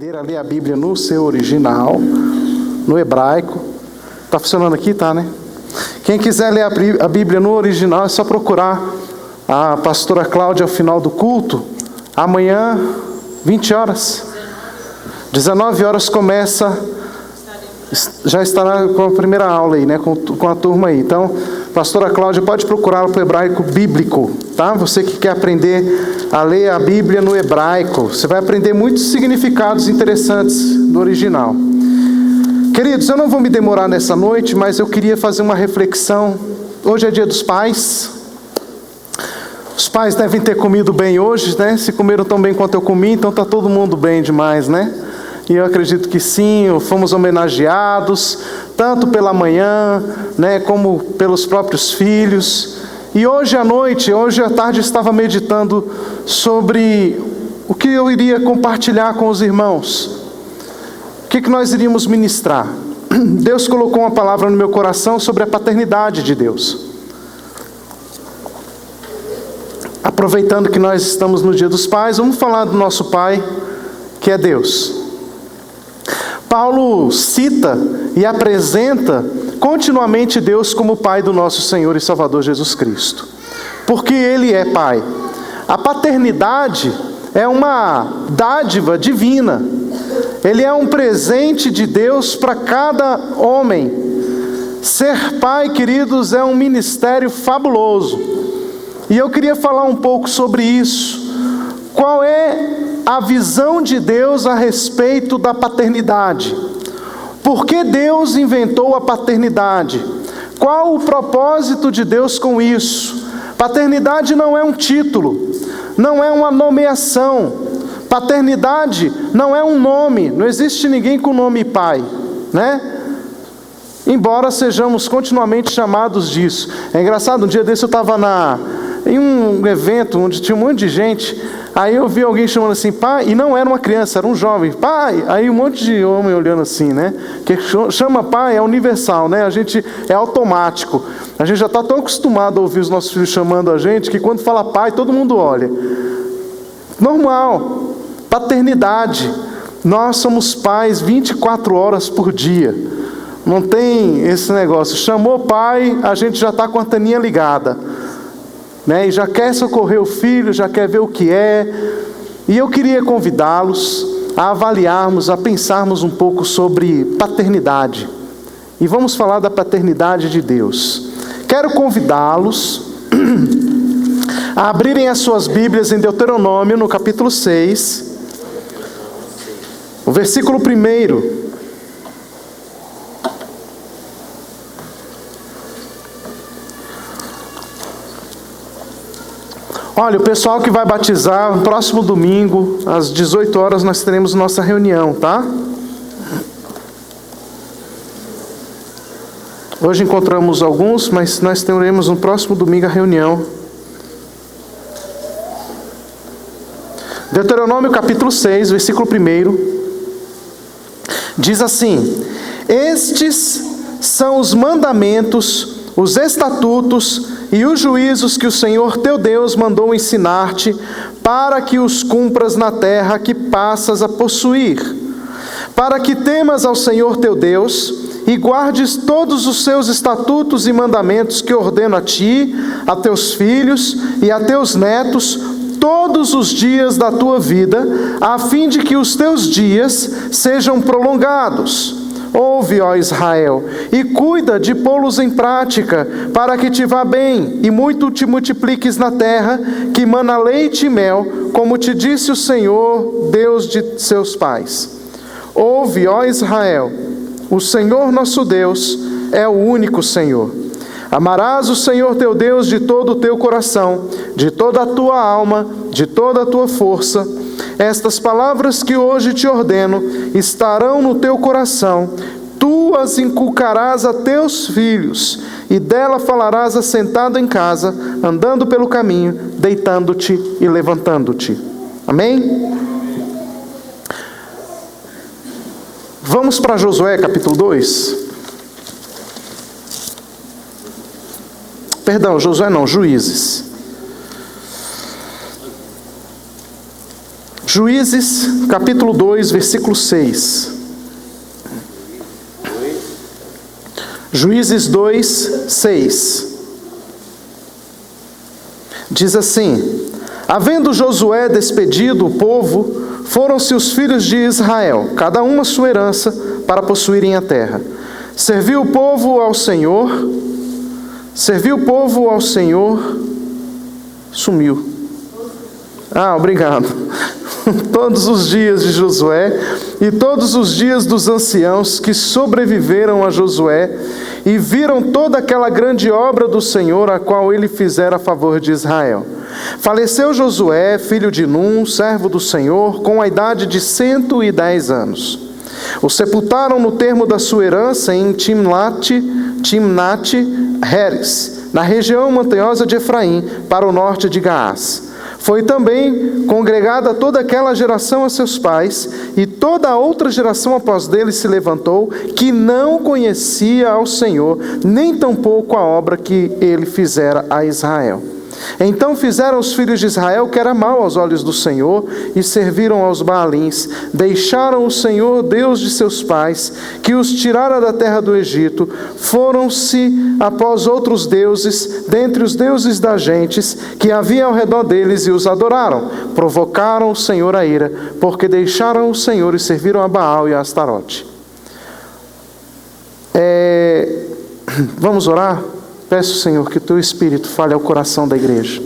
aprender a ler a Bíblia no seu original, no hebraico. Tá funcionando aqui? Tá, né? Quem quiser ler a Bíblia no original, é só procurar a pastora Cláudia ao final do culto. Amanhã, 20 horas. 19 horas começa, já estará com a primeira aula aí, né? Com a turma aí. Então, pastora Cláudia, pode procurá-la para o hebraico bíblico, tá? Você que quer aprender a ler a Bíblia no hebraico, você vai aprender muitos significados interessantes do original. Queridos, eu não vou me demorar nessa noite, mas eu queria fazer uma reflexão. Hoje é dia dos pais. Os pais devem ter comido bem hoje, né? Se comeram tão bem quanto eu comi, então está todo mundo bem demais, né? E eu acredito que sim, fomos homenageados, tanto pela manhã, né, como pelos próprios filhos. E hoje à noite, hoje à tarde, estava meditando sobre o que eu iria compartilhar com os irmãos. O que nós iríamos ministrar? Deus colocou uma palavra no meu coração sobre a paternidade de Deus. Aproveitando que nós estamos no Dia dos Pais, vamos falar do nosso Pai, que é Deus. Paulo cita e apresenta continuamente Deus como Pai do nosso Senhor e Salvador Jesus Cristo. Porque Ele é Pai. A paternidade é uma dádiva divina. Ele é um presente de Deus para cada homem. Ser pai, queridos, é um ministério fabuloso. E eu queria falar um pouco sobre isso. Qual é a visão de Deus a respeito da paternidade? Por que Deus inventou a paternidade? Qual o propósito de Deus com isso? Paternidade não é um título, não é uma nomeação. Paternidade não é um nome, não existe ninguém com nome pai, né? Embora sejamos continuamente chamados disso. É engraçado, um dia desse eu estava em um evento onde tinha um monte de gente, aí eu vi alguém chamando assim, pai, e não era uma criança, era um jovem, pai, aí um monte de homem olhando assim, né? Que chama pai é universal, né? A gente é automático. A gente já está tão acostumado a ouvir os nossos filhos chamando a gente, que quando fala pai, todo mundo olha. Normal. Paternidade. Nós somos pais 24 horas por dia. Não tem esse negócio. Chamou pai, a gente já está com a anteninha ligada, né? E já quer socorrer o filho, já quer ver o que é. E eu queria convidá-los a avaliarmos, a pensarmos um pouco sobre paternidade. E vamos falar da paternidade de Deus. Quero convidá-los a abrirem as suas Bíblias em Deuteronômio, no capítulo 6, o versículo 1. Olha, o pessoal que vai batizar, no próximo domingo, às 18 horas, nós teremos nossa reunião, tá? Hoje encontramos alguns, mas nós teremos no próximo domingo a reunião. Deuteronômio capítulo 6, versículo 1. Diz assim: estes são os mandamentos, os estatutos e os juízos que o Senhor teu Deus mandou ensinar-te, para que os cumpras na terra que passas a possuir, para que temas ao Senhor teu Deus e guardes todos os seus estatutos e mandamentos que ordeno a ti, a teus filhos e a teus netos, todos os dias da tua vida, a fim de que os teus dias sejam prolongados. Ouve, ó Israel, e cuida de pô-los em prática, para que te vá bem, e muito te multipliques na terra, que mana leite e mel, como te disse o Senhor, Deus de seus pais. Ouve, ó Israel, o Senhor nosso Deus é o único Senhor. Amarás o Senhor teu Deus de todo o teu coração, de toda a tua alma, de toda a tua força. Estas palavras que hoje te ordeno estarão no teu coração, tu as inculcarás a teus filhos, e dela falarás assentado em casa, andando pelo caminho, deitando-te e levantando-te. Amém? Vamos para Josué capítulo 2. Perdão, Josué não, Juízes. Juízes, capítulo 2, versículo 6. Juízes 2, 6. Diz assim: havendo Josué despedido o povo, foram-se os filhos de Israel, cada um a sua herança, para possuírem a terra. Serviu o povo ao Senhor, sumiu. Obrigado. Todos os dias de Josué e todos os dias dos anciãos que sobreviveram a Josué e viram toda aquela grande obra do Senhor, a qual ele fizera a favor de Israel. Faleceu Josué, filho de Num, servo do Senhor, com a idade de 110 anos. O sepultaram no termo da sua herança em Timnat-Heres, na região montanhosa de Efraim, para o norte de Gaás. Foi também congregada toda aquela geração a seus pais, e toda a outra geração após dele se levantou, que não conhecia ao Senhor, nem tampouco a obra que ele fizera a Israel. Então fizeram os filhos de Israel o que era mal aos olhos do Senhor, e serviram aos Baalins, deixaram o Senhor, Deus de seus pais, que os tirara da terra do Egito, foram-se após outros deuses, dentre os deuses das gentes, que havia ao redor deles, e os adoraram. Provocaram o Senhor a ira, porque deixaram o Senhor e serviram a Baal e a Astarote. Vamos orar? Peço, Senhor, que o Teu Espírito fale ao coração da igreja.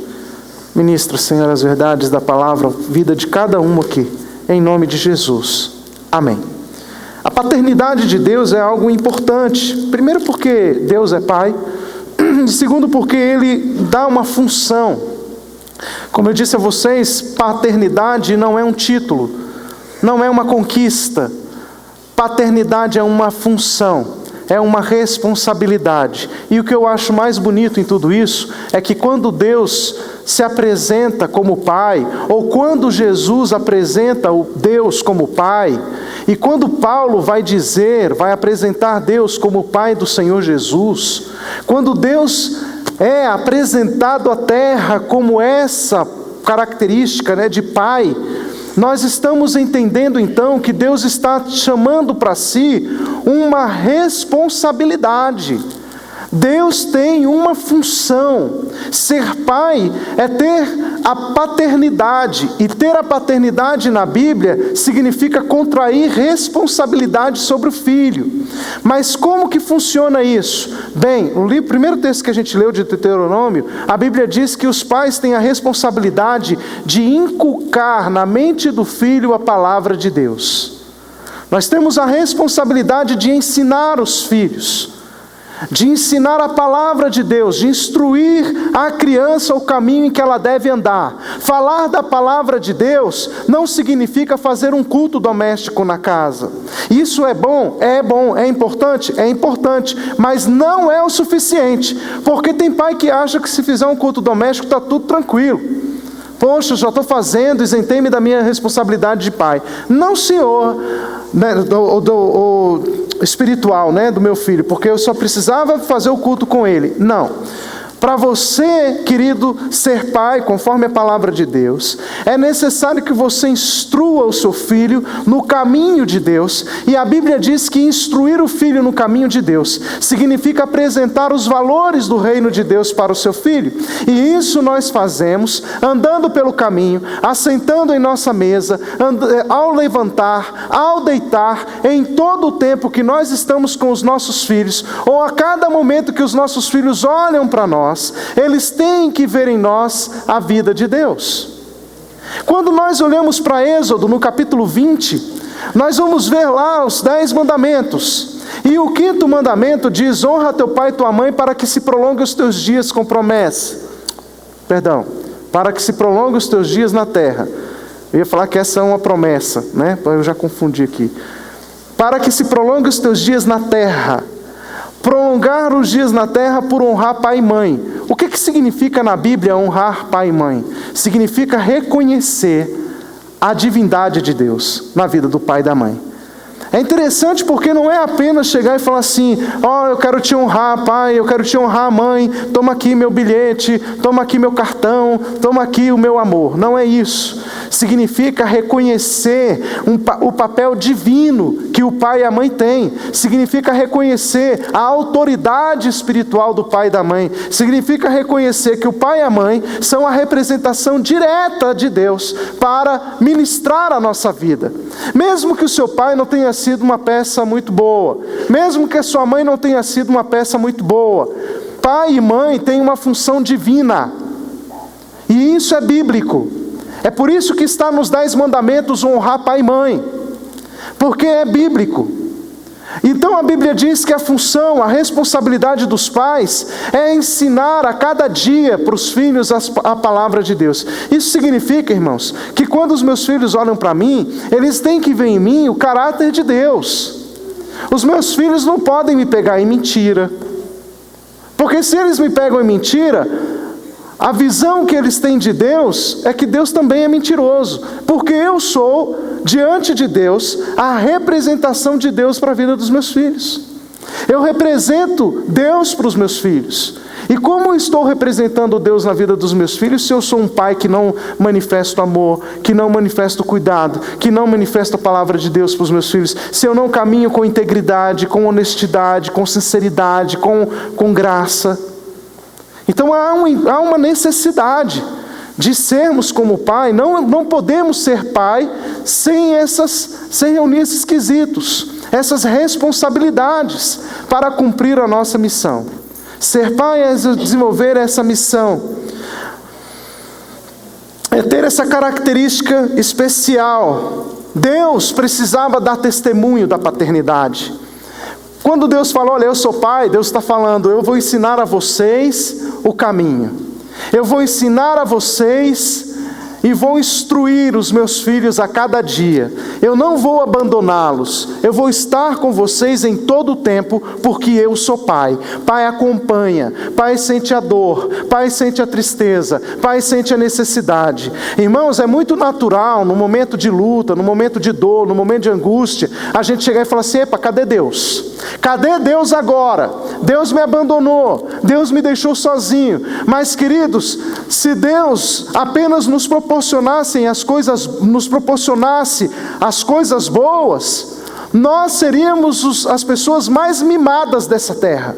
Ministra, Senhor, as verdades da palavra, vida de cada um aqui, em nome de Jesus. Amém. A paternidade de Deus é algo importante. Primeiro porque Deus é Pai. E segundo porque Ele dá uma função. Como eu disse a vocês, paternidade não é um título, não é uma conquista. Paternidade é uma função. É uma responsabilidade. E o que eu acho mais bonito em tudo isso é que quando Deus se apresenta como Pai, ou quando Jesus apresenta o Deus como Pai, e quando Paulo vai apresentar Deus como Pai do Senhor Jesus, quando Deus é apresentado à terra como essa característica, de Pai, nós estamos entendendo então que Deus está chamando para si uma responsabilidade. Deus tem uma função. Ser pai é ter a paternidade. E ter a paternidade na Bíblia significa contrair responsabilidade sobre o filho. Mas como que funciona isso? Bem, o primeiro texto que a gente leu de Deuteronômio, a Bíblia diz que os pais têm a responsabilidade de inculcar na mente do filho a palavra de Deus. Nós temos a responsabilidade de ensinar os filhos, de ensinar a palavra de Deus, de instruir a criança o caminho em que ela deve andar. Falar da palavra de Deus não significa fazer um culto doméstico na casa. Isso é bom, é importante, mas não é o suficiente, porque tem pai que acha que se fizer um culto doméstico está tudo tranquilo. Poxa, já estou fazendo, isentei-me da minha responsabilidade de pai. Não, senhor, espiritual, do meu filho, porque eu só precisava fazer o culto com ele. Não. Para você, querido, ser pai, conforme a palavra de Deus, é necessário que você instrua o seu filho no caminho de Deus. E a Bíblia diz que instruir o filho no caminho de Deus significa apresentar os valores do reino de Deus para o seu filho. E isso nós fazemos andando pelo caminho, assentando em nossa mesa, ao levantar, ao deitar, em todo o tempo que nós estamos com os nossos filhos, ou a cada momento que os nossos filhos olham para nós, eles têm que ver em nós a vida de Deus. Quando nós olhamos para Êxodo, no capítulo 20, nós vamos ver lá os 10 mandamentos. E o 5º mandamento diz: honra teu pai e tua mãe para que se prolongue os teus dias com promessa. Para que se prolongue os teus dias na terra. Eu ia falar que essa é uma promessa, Eu já confundi aqui. Para que se prolongue os teus dias na terra. Prolongar os dias na terra por honrar pai e mãe. O que significa na Bíblia honrar pai e mãe? Significa reconhecer a divindade de Deus na vida do pai e da mãe. É interessante porque não é apenas chegar e falar assim: ó, eu quero te honrar, pai, eu quero te honrar, mãe, toma aqui meu bilhete, toma aqui meu cartão, toma aqui o meu amor. Não é isso. Significa reconhecer o papel divino que o pai e a mãe têm. Significa reconhecer a autoridade espiritual do pai e da mãe. Significa reconhecer que o pai e a mãe são a representação direta de Deus para ministrar a nossa vida. Mesmo que o seu pai não tenha sido uma peça muito boa, mesmo que a sua mãe não tenha sido uma peça muito boa, pai e mãe têm uma função divina, e isso é bíblico. É por isso que está nos 10 mandamentos honrar pai e mãe, porque é bíblico. Então a Bíblia diz que a função, a responsabilidade dos pais é ensinar a cada dia para os filhos a palavra de Deus. Isso significa, irmãos, que quando os meus filhos olham para mim, eles têm que ver em mim o caráter de Deus. Os meus filhos não podem me pegar em mentira, porque se eles me pegam em mentira, a visão que eles têm de Deus é que Deus também é mentiroso, porque eu sou, diante de Deus, a representação de Deus para a vida dos meus filhos. Eu represento Deus para os meus filhos. E como eu estou representando Deus na vida dos meus filhos, se eu sou um pai que não manifesta amor, que não manifesta cuidado, que não manifesta a palavra de Deus para os meus filhos, se eu não caminho com integridade, com honestidade, com sinceridade, com graça. Então há uma necessidade de sermos como pai. Não podemos ser pai sem reunir esses quesitos, essas responsabilidades para cumprir a nossa missão. Ser pai é desenvolver essa missão, é ter essa característica especial. Deus precisava dar testemunho da paternidade. Quando Deus fala: olha, eu sou pai, Deus está falando: eu vou ensinar a vocês o caminho. Eu vou ensinar a vocês e vou instruir os meus filhos a cada dia. Eu não vou abandoná-los. Eu vou estar com vocês em todo o tempo, porque eu sou pai. Pai acompanha, pai sente a dor, pai sente a tristeza, pai sente a necessidade. Irmãos, é muito natural no momento de luta, no momento de dor, no momento de angústia, a gente chegar e falar assim: epa, cadê Deus? Cadê Deus agora? Deus me abandonou, Deus me deixou sozinho. Mas, queridos, se Deus apenas nos proporcionasse as coisas boas, nós seríamos as pessoas mais mimadas dessa terra.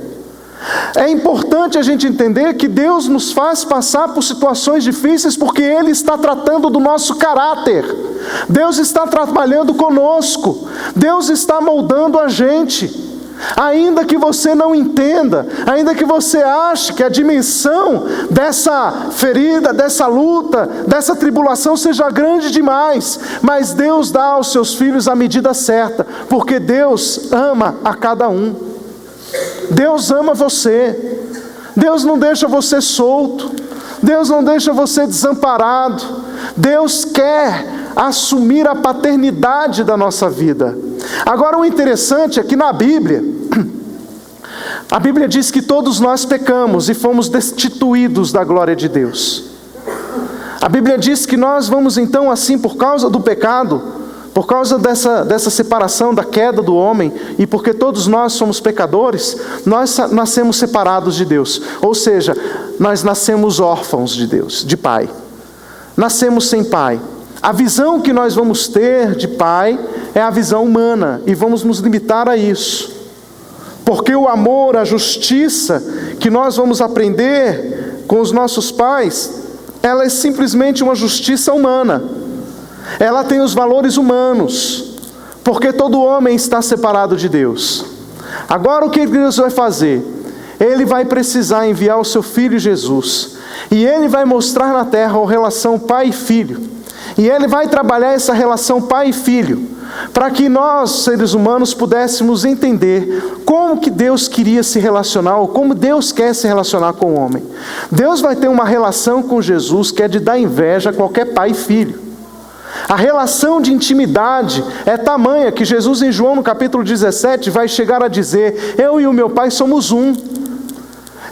É importante a gente entender que Deus nos faz passar por situações difíceis porque Ele está tratando do nosso caráter. Deus está trabalhando conosco. Deus está moldando a gente. Ainda que você não entenda, ainda que você ache que a dimensão dessa ferida, dessa luta, dessa tribulação seja grande demais, mas Deus dá aos seus filhos a medida certa, porque Deus ama a cada um. Deus ama você. Deus não deixa você solto. Deus não deixa você desamparado. Deus quer assumir a paternidade da nossa vida. Agora, o interessante é que na Bíblia, a Bíblia diz que todos nós pecamos e fomos destituídos da glória de Deus. A Bíblia diz que nós vamos então assim, por causa do pecado, por causa dessa separação, da queda do homem, e porque todos nós somos pecadores, nós nascemos separados de Deus. Ou seja, nós nascemos órfãos de Deus, de pai. Nascemos sem pai. A visão que nós vamos ter de pai é a visão humana, e vamos nos limitar a isso. Porque o amor, a justiça que nós vamos aprender com os nossos pais, ela é simplesmente uma justiça humana. Ela tem os valores humanos, porque todo homem está separado de Deus. Agora o que Deus vai fazer? Ele vai precisar enviar o seu Filho Jesus, e Ele vai mostrar na terra a relação pai e filho, e Ele vai trabalhar essa relação pai e filho, para que nós, seres humanos, pudéssemos entender como que Deus queria se relacionar, ou como Deus quer se relacionar com o homem. Deus vai ter uma relação com Jesus que é de dar inveja a qualquer pai e filho. A relação de intimidade é tamanha que Jesus, em João no capítulo 17, vai chegar a dizer: eu e o meu Pai somos um.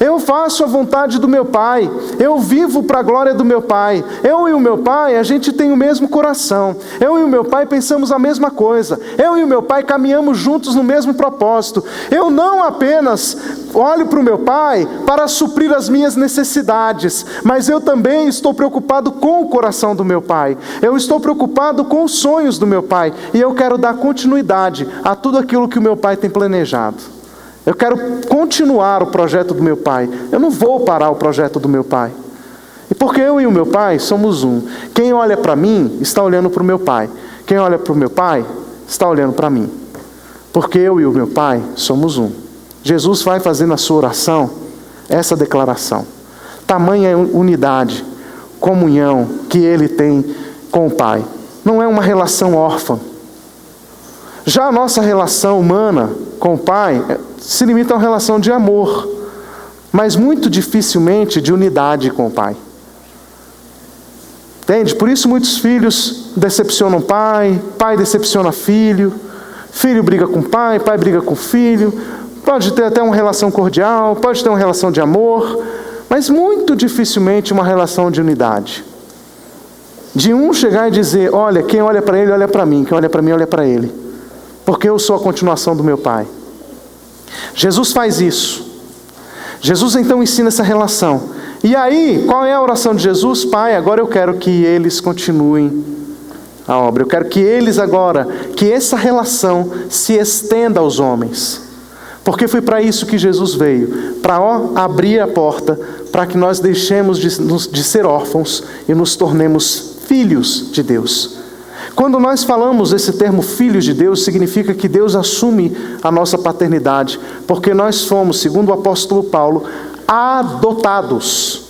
Eu faço a vontade do meu Pai. Eu vivo para a glória do meu Pai. Eu e o meu Pai, a gente tem o mesmo coração. Eu e o meu Pai pensamos a mesma coisa. Eu e o meu Pai caminhamos juntos no mesmo propósito. Eu não apenas olho para o meu Pai para suprir as minhas necessidades, mas eu também estou preocupado com o coração do meu Pai. Eu estou preocupado com os sonhos do meu Pai. E eu quero dar continuidade a tudo aquilo que o meu Pai tem planejado. Eu quero continuar o projeto do meu Pai. Eu não vou parar o projeto do meu Pai. E porque eu e o meu Pai somos um. Quem olha para mim está olhando para o meu Pai. Quem olha para o meu Pai está olhando para mim. Porque eu e o meu Pai somos um. Jesus vai fazer na sua oração essa declaração. Tamanha unidade, comunhão que Ele tem com o Pai. Não é uma relação órfã. Já a nossa relação humana com o Pai se limita a uma relação de amor, mas muito dificilmente de unidade com o Pai. Entende? Por isso muitos filhos decepcionam o pai, pai decepciona filho, filho briga com o pai, pai briga com o filho, pode ter até uma relação cordial, pode ter uma relação de amor, mas muito dificilmente uma relação de unidade. De um chegar e dizer, olha, quem olha para ele, olha para mim, quem olha para mim, olha para ele. Porque eu sou a continuação do meu Pai. Jesus faz isso. Jesus então ensina essa relação. E aí, qual é a oração de Jesus? Pai, agora eu quero que eles continuem a obra. Eu quero que eles agora, que essa relação se estenda aos homens. Porque foi para isso que Jesus veio. Para abrir a porta, para que nós deixemos de ser órfãos e nos tornemos filhos de Deus. Quando nós falamos esse termo filhos de Deus, significa que Deus assume a nossa paternidade, porque nós fomos, segundo o apóstolo Paulo, adotados.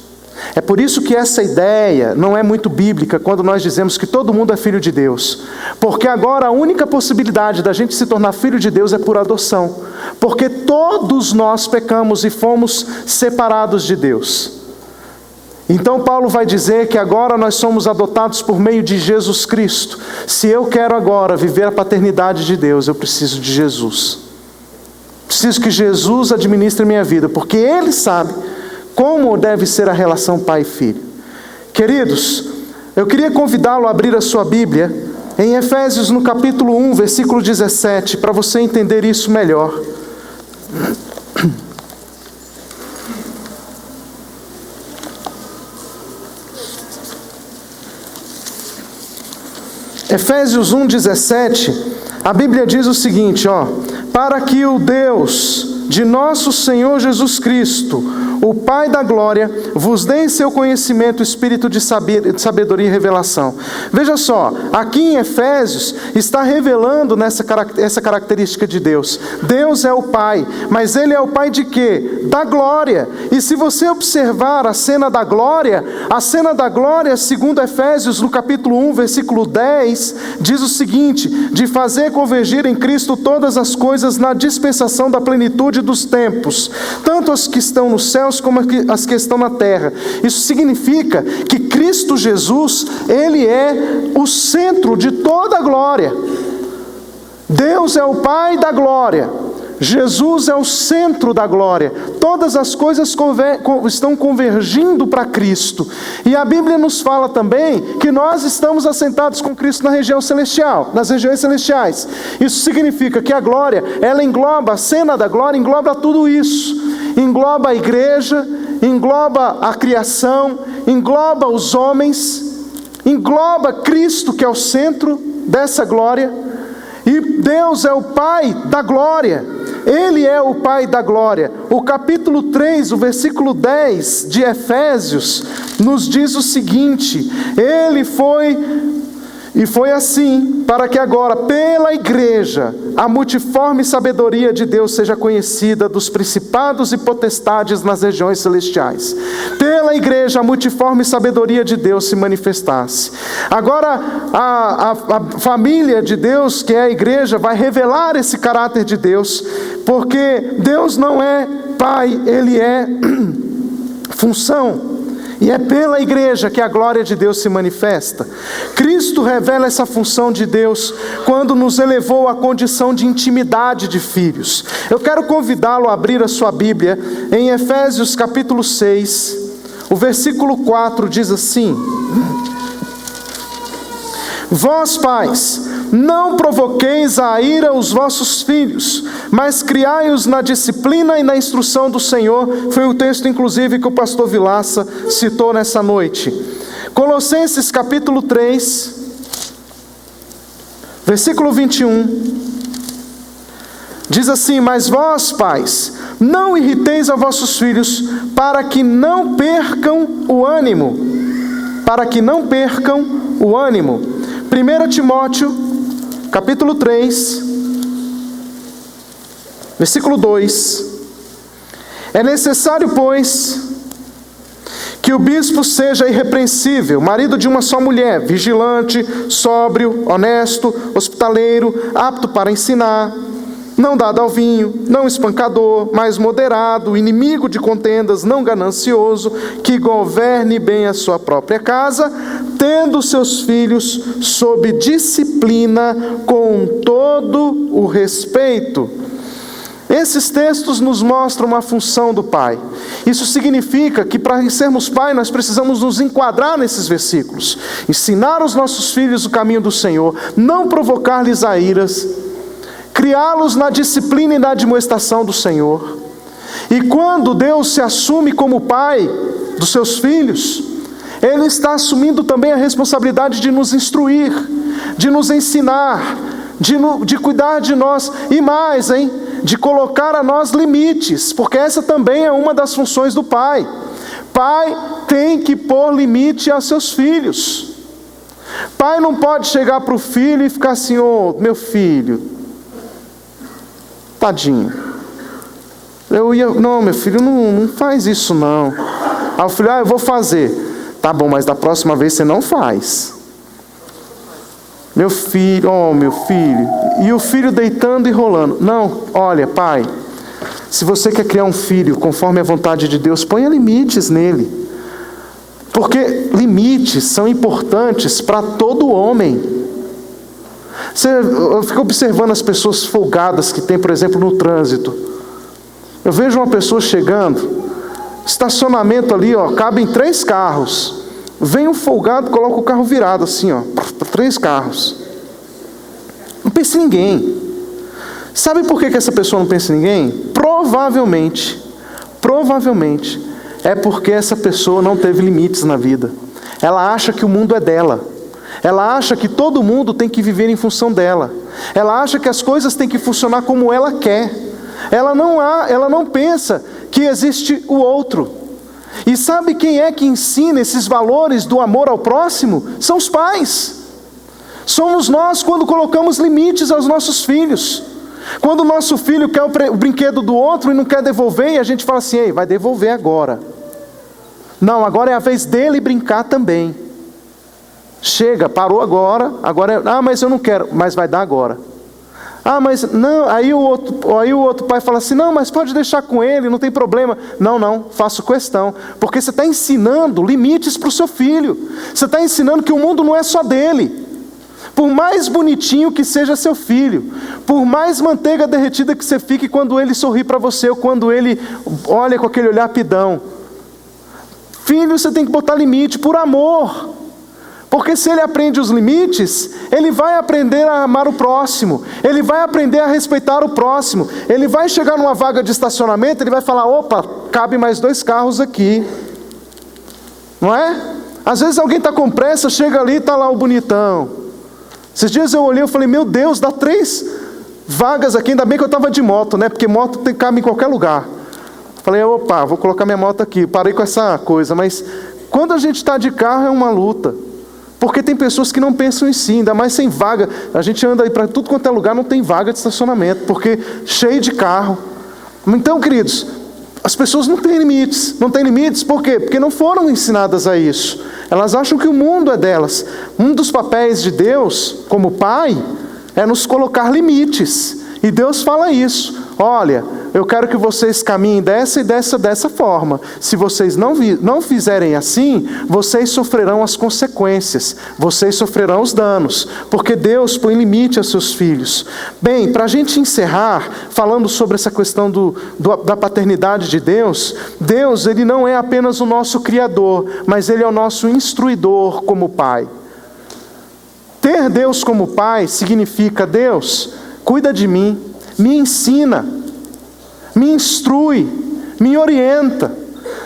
É por isso que essa ideia não é muito bíblica quando nós dizemos que todo mundo é filho de Deus. Porque agora a única possibilidade da gente se tornar filho de Deus é por adoção. Porque todos nós pecamos e fomos separados de Deus. Então Paulo vai dizer que agora nós somos adotados por meio de Jesus Cristo. Se eu quero agora viver a paternidade de Deus, eu preciso de Jesus. Preciso que Jesus administre minha vida, porque Ele sabe como deve ser a relação pai e filho. Queridos, eu queria convidá-lo a abrir a sua Bíblia em Efésios no capítulo 1, versículo 17, para você entender isso melhor. Efésios 1,17, a Bíblia diz o seguinte, para que o Deus de nosso Senhor Jesus Cristo, o Pai da glória, vos dê em seu conhecimento o espírito de sabedoria e revelação. Veja só, aqui em Efésios está revelando essa característica de Deus. Deus é o Pai, mas Ele é o Pai de quê? Da glória. E se você observar a cena da glória, segundo Efésios, no capítulo 1, versículo 10, diz o seguinte, de fazer convergir em Cristo todas as coisas na dispensação da plenitude dos tempos, tanto as que estão nos céus como as que estão na terra. Isso significa que Cristo Jesus, Ele é o centro de toda a glória. Deus é o Pai da glória. Jesus é o centro da glória. Todas as coisas estão convergindo para Cristo. E a Bíblia nos fala também que nós estamos assentados com Cristo na região celestial, nas regiões celestiais. Isso significa que a glória, ela engloba, a cena da glória engloba tudo isso. Engloba a igreja, engloba a criação, engloba os homens, engloba Cristo, que é o centro dessa glória. E Deus é o Pai da glória. Ele é o Pai da glória. O capítulo 3, o versículo 10 de Efésios, nos diz o seguinte: foi assim, para que agora, pela igreja, a multiforme sabedoria de Deus seja conhecida dos principados e potestades nas regiões celestiais. Pela igreja, a multiforme sabedoria de Deus se manifestasse. Agora, a família de Deus, que é a igreja, vai revelar esse caráter de Deus, porque Deus não é Pai, Ele é função. E é pela igreja que a glória de Deus se manifesta. Cristo revela essa função de Deus quando nos elevou à condição de intimidade de filhos. Eu quero convidá-lo a abrir a sua Bíblia em Efésios capítulo 6, o versículo 4 diz assim: Vós, pais, não provoqueis a ira os vossos filhos, mas criai-os na disciplina e na instrução do Senhor. Foi o texto, inclusive, que o pastor Vilaça citou nessa noite. Colossenses capítulo 3, versículo 21, diz assim: Mas vós, pais, não irriteis a vossos filhos, para que não percam o ânimo. Para que não percam o ânimo. 1 Timóteo, capítulo 3, versículo 2. É necessário, pois, que o bispo seja irrepreensível, marido de uma só mulher, vigilante, sóbrio, honesto, hospitaleiro, apto para ensinar, não dado ao vinho, não espancador, mas moderado, inimigo de contendas, não ganancioso, que governe bem a sua própria casa, tendo seus filhos sob disciplina com todo o respeito. Esses textos nos mostram uma função do pai. Isso significa que para sermos pai nós precisamos nos enquadrar nesses versículos. Ensinar os nossos filhos o caminho do Senhor, não provocar-lhes a iras, criá-los na disciplina e na admoestação do Senhor. E quando Deus se assume como pai dos seus filhos, Ele está assumindo também a responsabilidade de nos instruir, de nos ensinar, de cuidar de nós, e mais, de colocar a nós limites, porque essa também é uma das funções do pai. Pai tem que pôr limite aos seus filhos. Pai não pode chegar para o filho e ficar assim: ô, meu filho, tadinho, não, meu filho, não faz isso não. Aí o filho: eu vou fazer. Tá bom, mas da próxima vez você não faz. Meu filho, meu filho. E o filho deitando e rolando. Não, olha, pai, se você quer criar um filho conforme a vontade de Deus, ponha limites nele. Porque limites são importantes para todo homem. Eu fico observando as pessoas folgadas que tem, por exemplo, no trânsito. Eu vejo uma pessoa chegando, estacionamento ali, cabem 3 carros. Vem um folgado, coloca o carro virado assim, 3 carros. Não pensa em ninguém. Sabe por que essa pessoa não pensa em ninguém? Provavelmente, é porque essa pessoa não teve limites na vida. Ela acha que o mundo é dela. Ela acha que todo mundo tem que viver em função dela. Ela acha que as coisas têm que funcionar como ela quer. Ela não pensa que existe o outro. E sabe quem é que ensina esses valores do amor ao próximo? São os pais. Somos nós quando colocamos limites aos nossos filhos. Quando o nosso filho quer o brinquedo do outro e não quer devolver, e a gente fala assim: ei, vai devolver agora. Não, agora é a vez dele brincar também. Chega, parou agora, mas eu não quero, mas vai dar agora. Mas não, aí o outro pai fala assim: não, mas pode deixar com ele, não tem problema. Não, faço questão, porque você está ensinando limites para o seu filho. Você está ensinando que o mundo não é só dele. Por mais bonitinho que seja seu filho, por mais manteiga derretida que você fique quando ele sorri para você, ou quando ele olha com aquele olhar pidão, filho, você tem que botar limite por amor. Porque se ele aprende os limites, ele vai aprender a amar o próximo, ele vai aprender a respeitar o próximo, ele vai chegar numa vaga de estacionamento, ele vai falar: opa, cabe mais 2 carros aqui. Não é? Às vezes alguém está com pressa, chega ali e está lá o bonitão. Esses dias eu olhei e falei: meu Deus, dá 3 vagas aqui, ainda bem que eu estava de moto, né? Porque moto cabe em qualquer lugar. Falei: opa, vou colocar minha moto aqui, parei com essa coisa. Mas quando a gente está de carro é uma luta. Porque tem pessoas que não pensam em si, ainda mais sem vaga. A gente anda aí para tudo quanto é lugar, não tem vaga de estacionamento, porque cheio de carro. Então, queridos, as pessoas não têm limites. Não têm limites por quê? Porque não foram ensinadas a isso. Elas acham que o mundo é delas. Um dos papéis de Deus, como pai, é nos colocar limites. E Deus fala isso: olha, eu quero que vocês caminhem dessa forma. Se vocês não fizerem assim, vocês sofrerão as consequências, vocês sofrerão os danos, porque Deus põe limite aos seus filhos. Bem, para a gente encerrar, falando sobre essa questão da paternidade de Deus, Deus, Ele não é apenas o nosso Criador, mas Ele é o nosso instruidor como Pai. Ter Deus como Pai significa: Deus, cuida de mim, me ensina, me instrui, me orienta.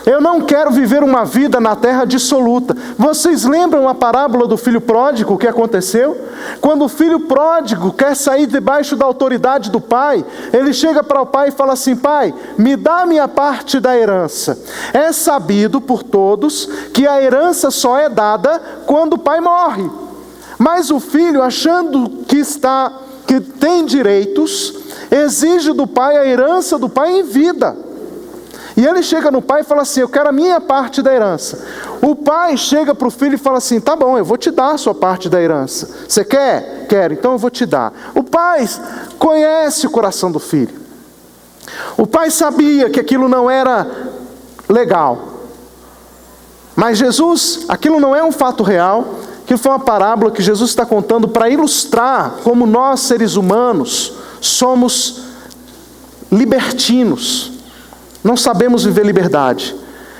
Eu não quero viver uma vida na terra dissoluta. Vocês lembram a parábola do filho pródigo, o que aconteceu? Quando o filho pródigo quer sair debaixo da autoridade do pai, ele chega para o pai e fala assim: pai, me dá a minha parte da herança. É sabido por todos que a herança só é dada quando o pai morre. Mas o filho, achando que tem direitos, exige do pai a herança do pai em vida. E ele chega no pai e fala assim: eu quero a minha parte da herança. O pai chega para o filho e fala assim: tá bom, eu vou te dar a sua parte da herança. Você quer? Quero, então eu vou te dar. O pai conhece o coração do filho. O pai sabia que aquilo não era legal. Mas Jesus, aquilo não é um fato real. Que foi uma parábola que Jesus está contando para ilustrar como nós, seres humanos, somos libertinos. Não sabemos viver liberdade.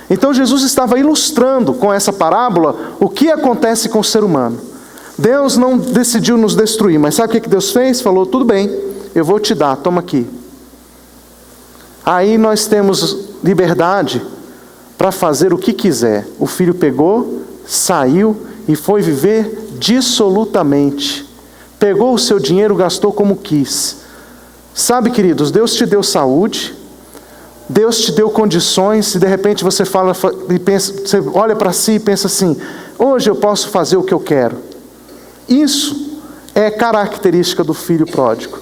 Então Jesus estava ilustrando com essa parábola o que acontece com o ser humano. Deus não decidiu nos destruir, mas sabe o que Deus fez? Falou: tudo bem, eu vou te dar, toma aqui. Aí nós temos liberdade para fazer o que quiser. O filho pegou, saiu e foi viver dissolutamente. Pegou o seu dinheiro, gastou como quis. Sabe, queridos, Deus te deu saúde, Deus te deu condições, e de repente você fala e pensa, você olha para si e pensa assim: hoje eu posso fazer o que eu quero. Isso é característica do filho pródigo,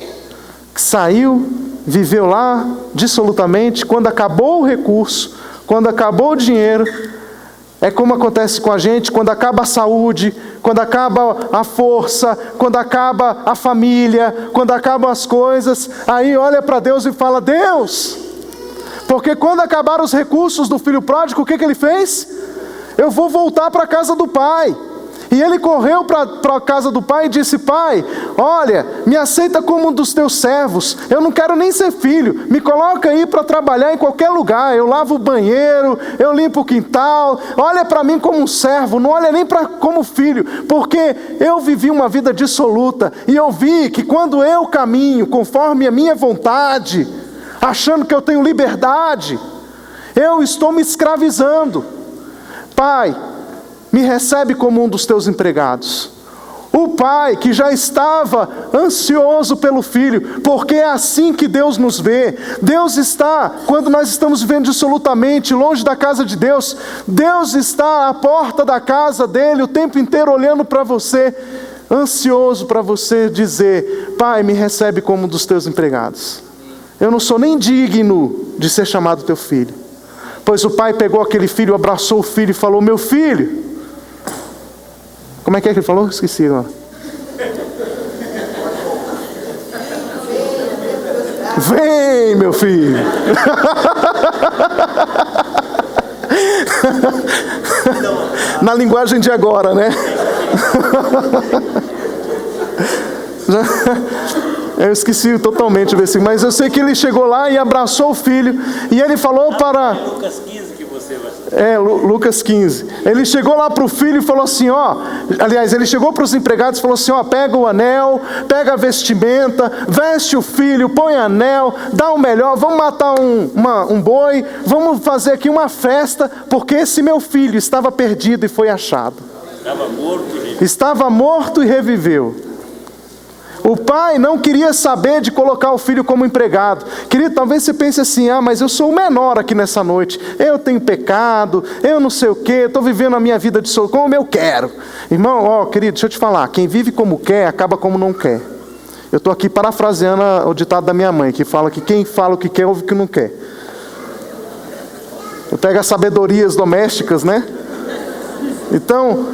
que saiu, viveu lá dissolutamente. Quando acabou o recurso, quando acabou o dinheiro, é como acontece com a gente quando acaba a saúde, quando acaba a força, quando acaba a família, quando acabam as coisas. Aí olha para Deus e fala: Deus, porque quando acabaram os recursos do filho pródigo, o que ele fez? Eu vou voltar para a casa do pai. E ele correu para a casa do pai e disse: pai, olha, me aceita como um dos teus servos, eu não quero nem ser filho, me coloca aí para trabalhar em qualquer lugar, eu lavo o banheiro, eu limpo o quintal, olha para mim como um servo, não olha nem como filho, porque eu vivi uma vida dissoluta, e eu vi que quando eu caminho conforme a minha vontade, achando que eu tenho liberdade, eu estou me escravizando. Pai, me recebe como um dos teus empregados. O pai que já estava ansioso pelo filho, porque é assim que Deus nos vê. Deus está, quando nós estamos vivendo dissolutamente, longe da casa de Deus, Deus está à porta da casa dele o tempo inteiro olhando para você, ansioso para você dizer: pai, me recebe como um dos teus empregados. Eu não sou nem digno de ser chamado teu filho. Pois o pai pegou aquele filho, abraçou o filho e falou: meu filho. Como é que ele falou? Esqueci agora. Vem, meu filho. Na linguagem de agora, né? Eu esqueci totalmente o versículo, mas eu sei que ele chegou lá e abraçou o filho, e ele falou para... Lucas 15 que você vai... Lucas 15. Ele chegou lá para o filho e falou assim, aliás, ele chegou para os empregados e falou assim, pega o anel, pega a vestimenta, veste o filho, põe anel, dá o melhor, vamos matar um boi, vamos fazer aqui uma festa, porque esse meu filho estava perdido e foi achado. Estava morto e reviveu. O pai não queria saber de colocar o filho como empregado. Querido, talvez você pense assim, mas eu sou o menor aqui nessa noite. Eu tenho pecado, eu não sei o quê, estou vivendo a minha vida de solto, como eu quero. Irmão, querido, deixa eu te falar, quem vive como quer, acaba como não quer. Eu estou aqui parafraseando o ditado da minha mãe, que fala que quem fala o que quer, ouve o que não quer. Eu pego as sabedorias domésticas, né? Então,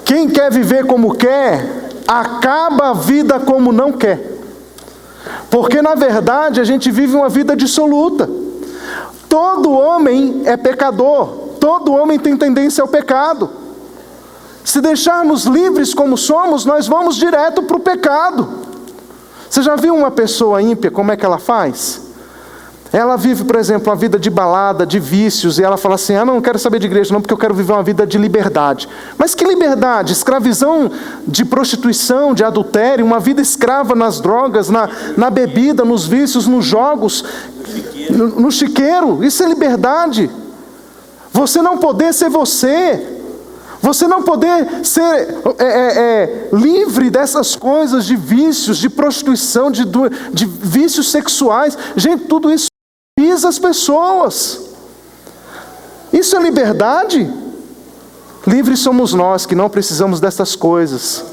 quem quer viver como quer, acaba a vida como não quer. Porque na verdade a gente vive uma vida dissoluta. Todo homem é pecador, todo homem tem tendência ao pecado. Se deixarmos livres como somos, nós vamos direto para o pecado. Você já viu uma pessoa ímpia, como é que ela faz? Ela vive, por exemplo, uma vida de balada, de vícios, e ela fala assim, não quero saber de igreja não, porque eu quero viver uma vida de liberdade. Mas que liberdade? Escravidão de prostituição, de adultério, uma vida escrava nas drogas, na bebida, nos vícios, nos jogos, no chiqueiro. Isso é liberdade. Você não poder ser você. Você não poder ser livre dessas coisas, de vícios, de prostituição, de vícios sexuais. Gente, tudo isso pisa as pessoas. Isso é liberdade? Livres somos nós, que não precisamos dessas coisas.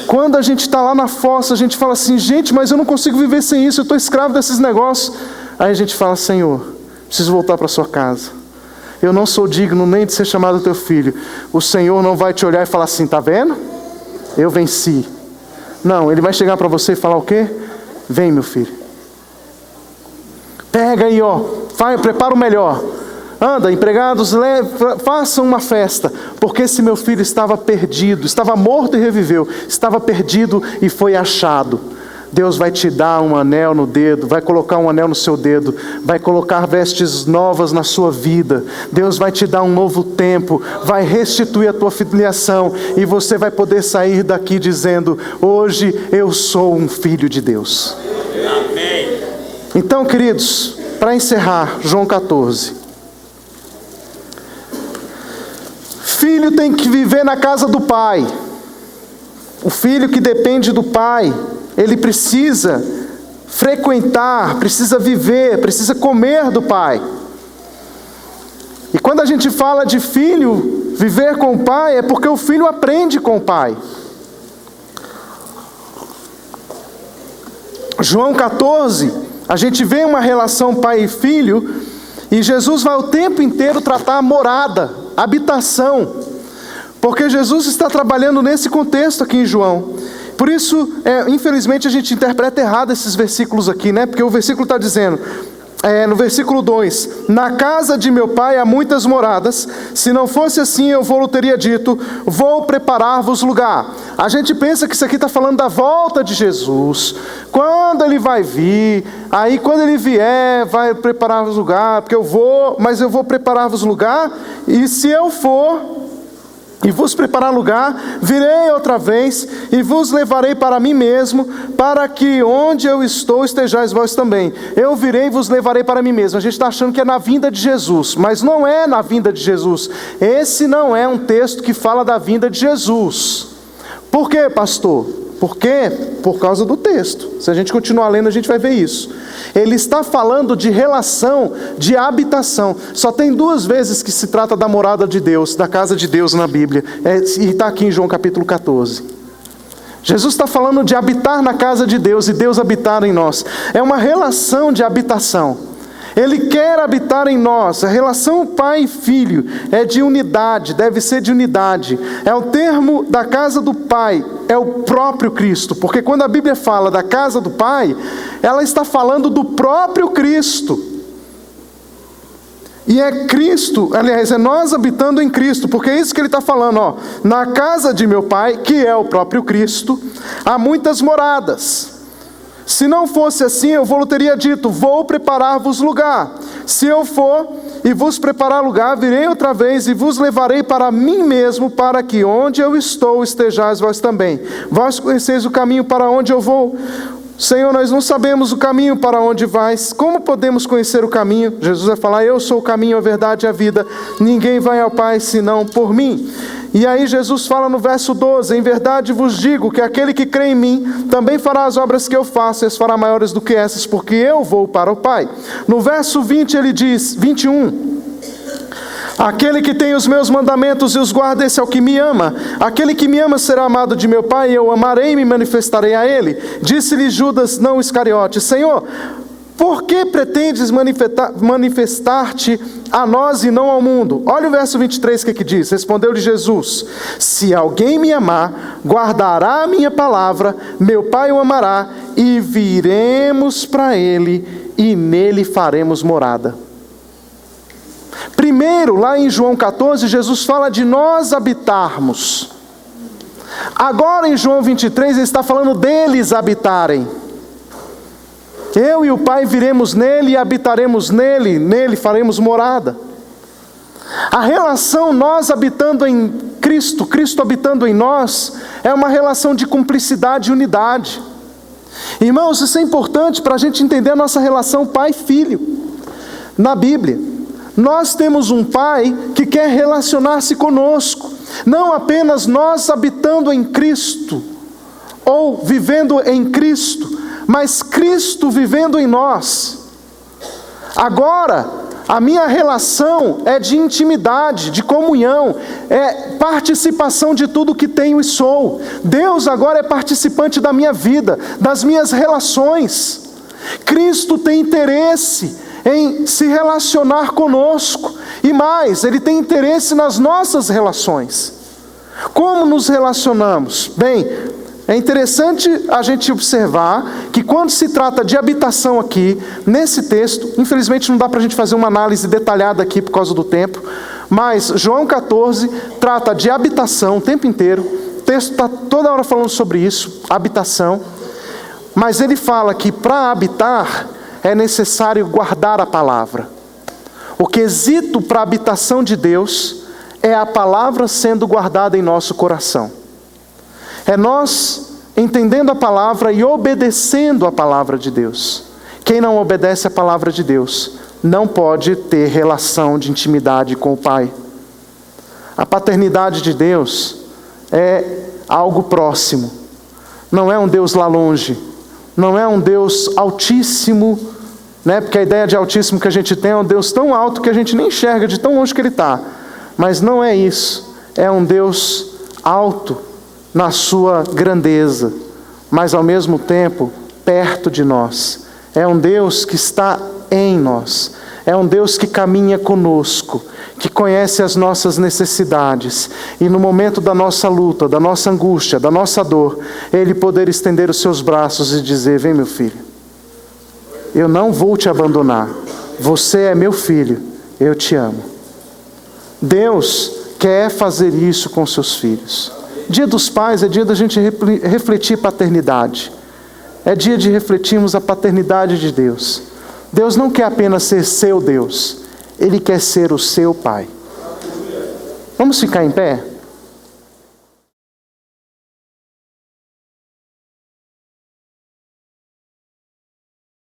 Quando a gente está lá na fossa, a gente fala assim, gente, mas eu não consigo viver sem isso, eu estou escravo desses negócios. Aí a gente fala, Senhor, preciso voltar para a sua casa. Eu não sou digno nem de ser chamado teu filho. O Senhor não vai te olhar e falar assim, tá vendo? Eu venci. Não, Ele vai chegar para você e falar o quê? Vem, meu filho. Pega aí, prepara o melhor. Anda, empregados, façam uma festa. Porque esse meu filho estava perdido, estava morto e reviveu. Estava perdido e foi achado. Deus vai te dar um anel no dedo, vai colocar um anel no seu dedo, vai colocar vestes novas na sua vida. Deus vai te dar um novo tempo, vai restituir a tua filiação e você vai poder sair daqui dizendo, hoje eu sou um filho de Deus. Amém. Então, queridos, para encerrar, João 14. Filho tem que viver na casa do Pai. O filho que depende do Pai, ele precisa frequentar, precisa viver, precisa comer do Pai. E quando a gente fala de filho viver com o Pai, é porque o filho aprende com o Pai. João 14, a gente vê uma relação pai e filho, e Jesus vai o tempo inteiro tratar a morada, habitação, porque Jesus está trabalhando nesse contexto aqui em João. Por isso, infelizmente, a gente interpreta errado esses versículos aqui, né? Porque o versículo está dizendo, no versículo 2, na casa de meu pai há muitas moradas, se não fosse assim eu vou teria dito, vou preparar-vos lugar. A gente pensa que isso aqui está falando da volta de Jesus, quando ele vai vir, aí quando ele vier, vai preparar-vos lugar, porque eu vou preparar-vos lugar, e se eu for e vos preparar lugar, virei outra vez e vos levarei para mim mesmo, para que onde eu estou estejais vós também. Eu virei e vos levarei para mim mesmo. A gente está achando que é na vinda de Jesus, mas não é na vinda de Jesus. Esse não é um texto que fala da vinda de Jesus. Por quê, pastor? Por quê? Por causa do texto. Se a gente continuar lendo, a gente vai ver isso. Ele está falando de relação, de habitação. Só tem 2 vezes que se trata da morada de Deus, da casa de Deus na Bíblia. E está aqui em João capítulo 14. Jesus está falando de habitar na casa de Deus e Deus habitar em nós. É uma relação de habitação. Ele quer habitar em nós. A relação pai e filho é de unidade, deve ser de unidade. É o termo da casa do Pai, é o próprio Cristo. Porque quando a Bíblia fala da casa do Pai, ela está falando do próprio Cristo. E é Cristo, aliás, é nós habitando em Cristo, porque é isso que ele está falando. Na casa de meu Pai, que é o próprio Cristo, há muitas moradas. Se não fosse assim, eu vou teria dito, vou preparar-vos lugar. Se eu for e vos preparar lugar, virei outra vez e vos levarei para mim mesmo, para que onde eu estou estejais vós também. Vós conheceis o caminho para onde eu vou. Senhor, nós não sabemos o caminho para onde vais. Como podemos conhecer o caminho? Jesus vai falar, eu sou o caminho, a verdade e a vida. Ninguém vai ao Pai senão por mim. E aí Jesus fala no verso 12, em verdade vos digo que aquele que crê em mim, também fará as obras que eu faço, e as fará maiores do que essas, porque eu vou para o Pai. No verso 20 ele diz, 21, aquele que tem os meus mandamentos e os guarda, esse é o que me ama. Aquele que me ama será amado de meu Pai, e eu amarei e me manifestarei a ele. Disse-lhe Judas, não Iscariote, Senhor, por que pretendes manifestar-te a nós e não ao mundo? Olha o verso 23 que diz, respondeu-lhe Jesus, se alguém me amar, guardará a minha palavra, meu Pai o amará, e viremos para Ele, e nele faremos morada. Primeiro, lá em João 14, Jesus fala de nós habitarmos. Agora em João 23, ele está falando deles habitarem. Eu e o Pai viremos nele e habitaremos nele, nele faremos morada. A relação nós habitando em Cristo, Cristo habitando em nós, é uma relação de cumplicidade e unidade. Irmãos, isso é importante para a gente entender a nossa relação pai-filho. Na Bíblia, nós temos um Pai que quer relacionar-se conosco, não apenas nós habitando em Cristo, ou vivendo em Cristo, mas Cristo vivendo em nós. Agora, a minha relação é de intimidade, de comunhão, é participação de tudo que tenho e sou. Deus agora é participante da minha vida, das minhas relações. Cristo tem interesse em se relacionar conosco, e mais, Ele tem interesse nas nossas relações. Como nos relacionamos? Bem, é interessante a gente observar que quando se trata de habitação aqui, nesse texto, infelizmente não dá para a gente fazer uma análise detalhada aqui por causa do tempo, mas João 14 trata de habitação o tempo inteiro, o texto está toda hora falando sobre isso, habitação, mas ele fala que para habitar é necessário guardar a palavra. O quesito para a habitação de Deus é a palavra sendo guardada em nosso coração. É nós entendendo a palavra e obedecendo a palavra de Deus. Quem não obedece a palavra de Deus não pode ter relação de intimidade com o Pai. A paternidade de Deus é algo próximo. Não é um Deus lá longe. Não é um Deus altíssimo, né? Porque a ideia de altíssimo que a gente tem é um Deus tão alto que a gente nem enxerga de tão longe que Ele está. Mas não é isso. É um Deus alto na sua grandeza, mas ao mesmo tempo perto de nós. É um Deus que está em nós. É um Deus que caminha conosco, que conhece as nossas necessidades. E no momento da nossa luta, da nossa angústia, da nossa dor, Ele poder estender os seus braços e dizer: vem, meu filho, eu não vou te abandonar. Você é meu filho, eu te amo. Deus quer fazer isso com seus filhos. Dia dos Pais é dia da gente refletir paternidade. É dia de refletirmos a paternidade de Deus. Deus não quer apenas ser seu Deus, Ele quer ser o seu Pai. Vamos ficar em pé?